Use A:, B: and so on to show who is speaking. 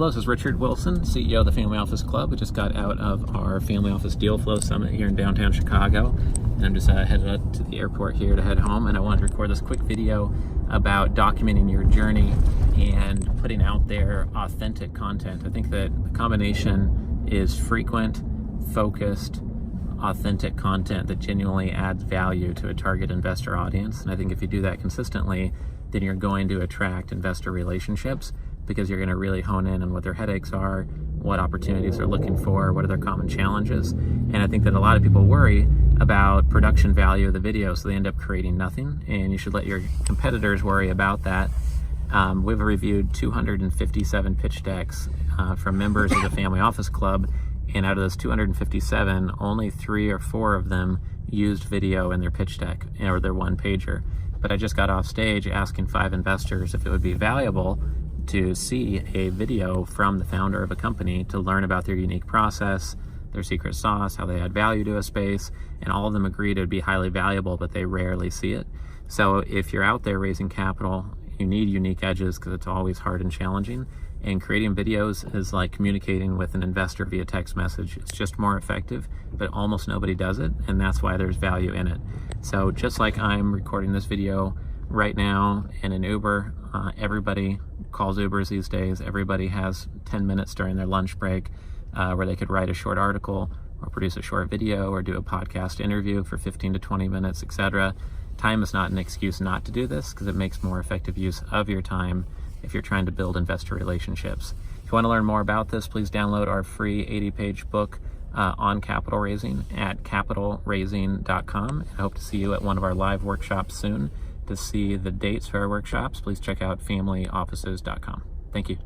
A: Hello, this is Richard Wilson, CEO of the Family Office Club. We just got out of our Family Office Deal Flow Summit here in downtown Chicago, and I'm just headed up to the airport here to head home, and I wanted to record this quick video about documenting your journey and putting out there authentic content. I think that the combination is frequent, focused, authentic content that genuinely adds value to a target investor audience. And I think if you do that consistently, then you're going to attract investor relationships, because you're going to really hone in on what their headaches are, what opportunities they're looking for, what are their common challenges. And I think that a lot of people worry about production value of the video, so they end up creating nothing, and you should let your competitors worry about that. We've reviewed 257 pitch decks from members of the Family Office Club, and out of those 257, only 3 or 4 of them used video in their pitch deck or their one pager. But I just got off stage asking 5 investors if it would be valuable to see a video from the founder of a company to learn about their unique process, their secret sauce, how they add value to a space, and all of them agreed it would be highly valuable, but they rarely see it. So if you're out there raising capital, you need unique edges, because it's always hard and challenging. And creating videos is like communicating with an investor via text message. It's just more effective, but almost nobody does it, and that's why there's value in it. So just like I'm recording this video right now in an Uber, everybody calls Ubers these days. Everybody has 10 minutes during their lunch break where they could write a short article or produce a short video or do a podcast interview for 15 to 20 minutes, etc. Time is not an excuse not to do this, because it makes more effective use of your time if you're trying to build investor relationships. If you want to learn more about this, please download our free 80-page book on capital raising at capitalraising.com. I hope to see you at one of our live workshops soon. To see the dates for our workshops, please check out familyoffices.com. Thank you.